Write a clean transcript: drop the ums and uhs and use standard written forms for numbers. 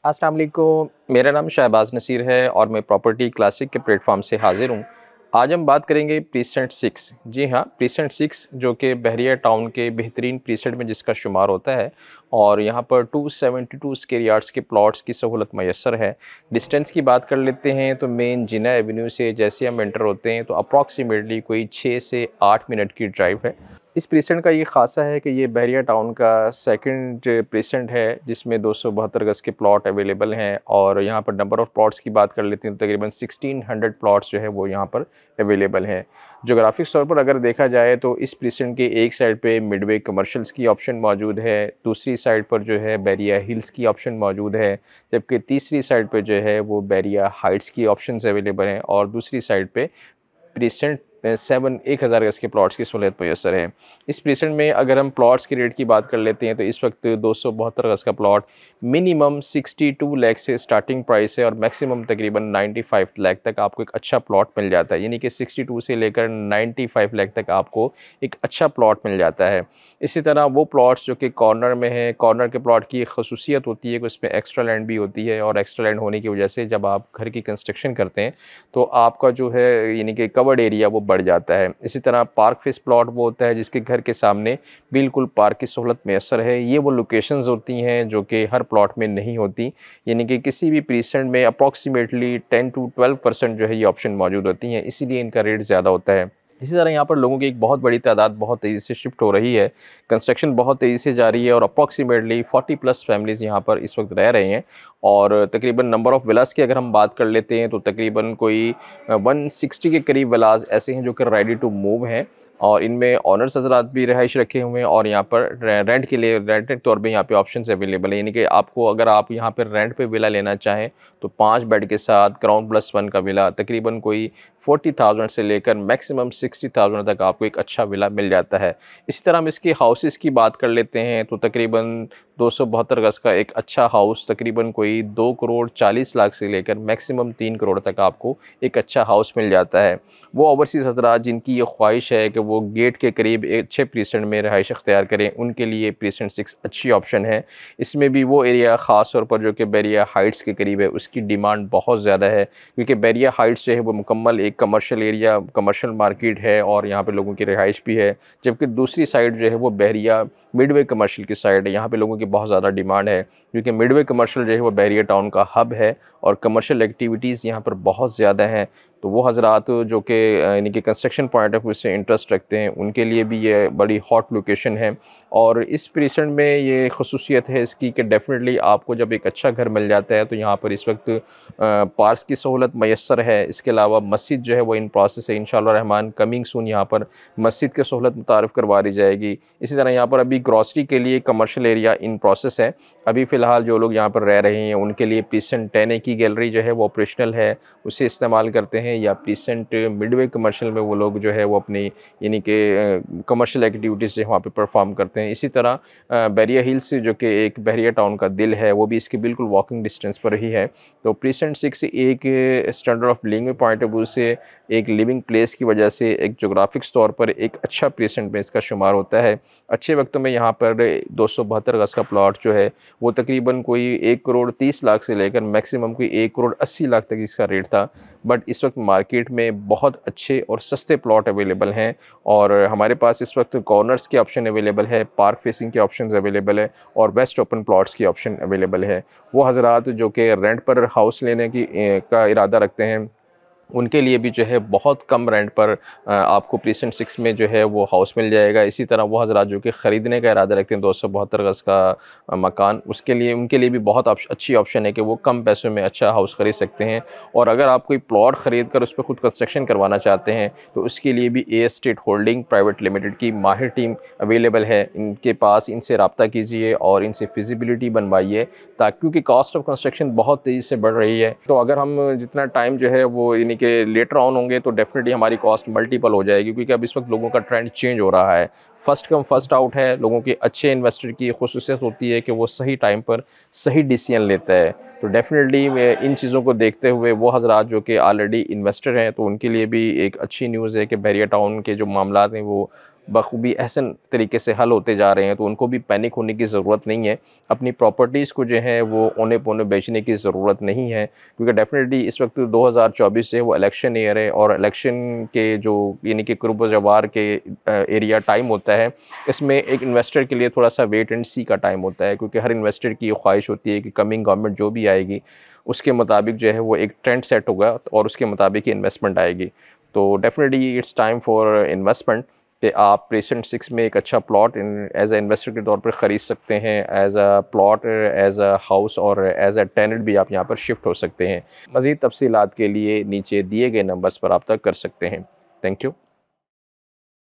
अस्सलाम वालेकुम। मेरा नाम शहबाज नसीर है और मैं प्रॉपर्टी क्लासिक के प्लेटफॉर्म से हाज़िर हूँ। आज हम बात करेंगे प्रीसेंट 6। जी हाँ, प्रीसेंट 6 जो कि बहरिया टाउन के बेहतरीन प्रीसेंट में जिसका शुमार होता है और यहाँ पर 272 स्क्वायर यार्ड्स के प्लॉट्स की सहूलत मैसर है। डिस्टेंस की बात कर लेते हैं तो मेन जिना एवेन्यू से जैसे हम एंटर होते हैं तो अप्रॉक्सीमेटली कोई 6 से 8 मिनट की ड्राइव है। इस प्रीसेंट का ये ख़ासा है कि ये बहरिया टाउन का सेकंड प्रीसेंट है जिसमें 272 गज़ के प्लॉट अवेलेबल हैं और यहाँ पर नंबर ऑफ़ प्लॉट्स की बात कर लेते हैं तो तकरीबन 1600 प्लॉट्स जो है वो यहाँ पर अवेलेबल हैं। ज्योग्राफिक तौर पर अगर देखा जाए तो इस प्रीसेंट के एक साइड पे मिडवे कमर्शियल्स की ऑप्शन मौजूद है, दूसरी साइड पर जो है बैरिया हिल्स की ऑप्शन मौजूद है, जबकि तीसरी साइड पे जो है वो बैरिया हाइट्स की ऑप्शंस अवेलेबल हैं और दूसरी साइड पे प्रीसेंट 1000 गज़ के प्लॉट्स की सहूलियत मैसर है। इस प्रीसेंट में अगर हम प्लॉट्स के रेट की बात कर लेते हैं तो इस वक्त 272 गज़ का प्लॉट मिनिमम 62 लाख से स्टार्टिंग प्राइस है और मैक्सिमम तकरीबन 95 लाख तक आपको एक अच्छा प्लॉट मिल जाता है। यानी कि 62 से लेकर 95 लाख तक आपको एक अच्छा प्लॉट मिल जाता है। इसी तरह वो प्लॉट्स जो कि कॉर्नर में हैं, कॉर्नर के प्लॉट की एक ख़ुसूसियत होती है कि उसमें एक्स्ट्रा लैंड भी होती है और एक्स्ट्रा लैंड होने की वजह से जब आप घर की कंस्ट्रक्शन करते हैं तो आपका जो है यानी कि कवर्ड एरिया वो बढ़ जाता है। इसी तरह पार्क फेस प्लॉट वो होता है जिसके घर के सामने बिल्कुल पार्क की सहूलत मैसर है। ये वो लोकेशंस होती हैं जो कि हर प्लॉट में नहीं होती, यानी कि किसी भी प्रीसेंट में अप्रॉक्सीमेटली 10 to 12% जो है ये ऑप्शन मौजूद होती हैं, इसीलिए इनका रेट ज़्यादा होता है। इसी तरह यहाँ पर लोगों की एक बहुत बड़ी तादाद बहुत तेज़ी से शिफ्ट हो रही है, कंस्ट्रक्शन बहुत तेज़ी से जारी है और अप्रॉक्सीमेटली 40 प्लस फैमिलीज़ यहाँ पर इस वक्त रह रहे हैं और तकरीबन नंबर ऑफ़ विलास की अगर हम बात कर लेते हैं तो तकरीबन कोई 160 के करीब विलास ऐसे हैं जो कि रेडी टू मूव हैं और इनमें ऑनर्स हज़रात भी रहाइश रखे हुए हैं और यहाँ पर रेंट के लिए रेंट के तौर पे यहाँ पे ऑप्शंस अवेलेबल है। यानी कि आपको अगर आप यहाँ पर रेंट पे विला लेना चाहें तो 5 बेड के साथ ग्राउंड प्लस 1 का विला तकरीबन कोई 40,000 से लेकर मैक्सिमम 60,000 तक आपको एक अच्छा विला मिल जाता है। इसी तरह हम इसकी हाउसेस की बात कर लेते हैं तो तकरीबन 272 गज़ का एक अच्छा हाउस तकरीबन कोई 2 करोड़ 40 लाख से लेकर मैक्सिमम 3 करोड़ तक आपको एक अच्छा हाउस मिल जाता है। वो ओवरसीज़ हज़रात जिनकी ये ख्वाहिश है कि वो गेट के करीब एक अच्छे प्रीसेंट में रहाइश अख्तियार करें, उनके लिए प्रीसेंट 6 अच्छी ऑप्शन है। इसमें भी वो एरिया ख़ास तौर पर जो कि बैरिया हाइट्स के करीब है उसकी डिमांड बहुत ज़्यादा है, क्योंकि बैरिया हाइट्स जो है वो मुकम्मल एक कमर्शियल एरिया, कमर्शियल मार्केट है और यहाँ पे लोगों की रिहाइश भी है, जबकि दूसरी साइड जो है वो बहरिया मिडवे कमर्शियल की साइड है। यहाँ पे लोगों की बहुत ज़्यादा डिमांड है क्योंकि मिडवे कमर्शियल जो है वो बहरिया टाउन का हब है और कमर्शियल एक्टिविटीज़ यहाँ पर बहुत ज़्यादा हैं। तो वो हज़रात जो कि यानी कि कंस्ट्रक्शन पॉइंट ऑफ व्यू से इंटरेस्ट रखते हैं उनके लिए भी ये बड़ी हॉट लोकेशन है और इस प्रीसेंट में ये खसूसियत है इसकी कि डेफिनेटली आपको जब एक अच्छा घर मिल जाता है तो यहाँ पर इस वक्त पार्क्स की सहूलत मैसर है। इसके अलावा मस्जिद जो है वो इन प्रोसेस है, इंशाअल्लाह रहमान कमिंग सून यहाँ पर मस्जिद की सहूलत मुतारफ़ करवा दी जाएगी। इसी तरह यहाँ पर अभी ग्रॉसरी के लिए कमर्शियल एरिया इन प्रोसेस है। अभी फ़िलहाल जो लोग यहाँ पर रह रहे हैं उनके लिए प्रीसेंट 10A की गैलरी जो है वो ऑपरेशनल है, उसे इस्तेमाल करते हैं, या प्रीसेंट मिडवे कमर्शियल में वो लोग जो है वो अपनी यानी कि कमर्शियल एक्टिविटीज़ जो है वहाँ पे परफॉर्म करते हैं। इसी तरह बैरिया हिल्स जो कि एक बहरिया टाउन का दिल है वो भी इसके बिल्कुल वॉकिंग डिस्टेंस पर ही है। तो प्रीसेंट 6 एक standard of living point of view से, एक लिविंग प्लेस की वजह से, एक जोग्राफिक्स तौर पर एक अच्छा प्रीसेंट में इसका शुमार होता है। अच्छे वक्तों में यहाँ पर 272 गज़ का प्लॉट जो है वो तकरीबन कोई 1 करोड़ 30 लाख से लेकर मैक्सिमम कोई 1 करोड़ 80 लाख तक इसका रेट था। बट इस वक्त मार्केट में बहुत अच्छे और सस्ते प्लॉट अवेलेबल हैं और हमारे पास इस वक्त कॉर्नर्स के ऑप्शन अवेलेबल है, पार्क फेसिंग के ऑप्शंस अवेलेबल है और वेस्ट ओपन प्लॉट्स की ऑप्शन अवेलेबल है। वो हज़रात जो कि रेंट पर हाउस लेने की का इरादा रखते हैं उनके लिए भी जो है बहुत कम रेंट पर आपको प्रीसेंट 6 में जो है वो हाउस मिल जाएगा। इसी तरह वो हज़रात जो कि ख़रीदने का इरादा रखते हैं 272 गज़ का मकान, उसके लिए उनके लिए भी बहुत अच्छी ऑप्शन है कि वो कम पैसों में अच्छा हाउस ख़रीद सकते हैं। और अगर आप कोई प्लॉट ख़रीद कर उस पर खुद कंस्ट्रक्शन करवाना चाहते हैं तो उसके लिए भी ए एस्टेट होल्डिंग प्राइवेट लिमिटेड की माहिर टीम अवेलेबल है। इनके पास इनसे रब्ता कीजिए और इनसे फिजिबिलिटी बनवाइए, ताकि क्योंकि कॉस्ट ऑफ कंस्ट्रक्शन बहुत तेज़ी से बढ़ रही है। तो अगर हम जितना टाइम जो है वो यानी कि लेटर ऑन होंगे तो डेफिनेटली हमारी कॉस्ट मल्टीपल हो जाएगी, क्योंकि अब इस वक्त लोगों का ट्रेंड चेंज हो रहा है। फर्स्ट कम फर्स्ट आउट है। लोगों के अच्छे इन्वेस्टर की खुसूसियत होती है कि वो सही टाइम पर सही डिसीजन लेता है। तो डेफिनेटली इन चीज़ों को देखते हुए वो हज़रात जो कि ऑलरेडी इन्वेस्टर हैं तो उनके लिए भी एक अच्छी न्यूज़ है कि बहरिया टाउन के जो मामलात हैं वो बखूबी अहसन तरीके से हल होते जा रहे हैं, तो उनको भी पैनिक होने की ज़रूरत नहीं है। अपनी प्रॉपर्टीज़ को जो है वो औने पौने बेचने की ज़रूरत नहीं है, क्योंकि डेफ़िनेटली इस वक्त 2024 जो है वो इलेक्शन ईयर है, और इलेक्शन के जो यानी कि कुर्ब जवार के एरिया टाइम होता है, इसमें एक इन्वेस्टर के लिए थोड़ा सा वेट एंड सी का टाइम होता है, क्योंकि हर इन्वेस्टर की ये ख्वाहिश होती है कि कमिंग गवर्नमेंट जो भी आएगी उसके मुताबिक जो है वो एक ट्रेंड सेट होगा और उसके मुताबिक ही इन्वेस्टमेंट आएगी। तो definitely it's time for investment कि आप प्रेसेंट 6 में एक अच्छा plot in as a investor के तौर पर ख़रीद सकते हैं, as a plot, as a house और एज अ टेनेंट भी आप यहाँ पर शिफ्ट हो सकते हैं। मज़ीद तफसीलात के लिए नीचे दिए गए नंबर्स पर रब्ता कर सकते हैं। Thank you.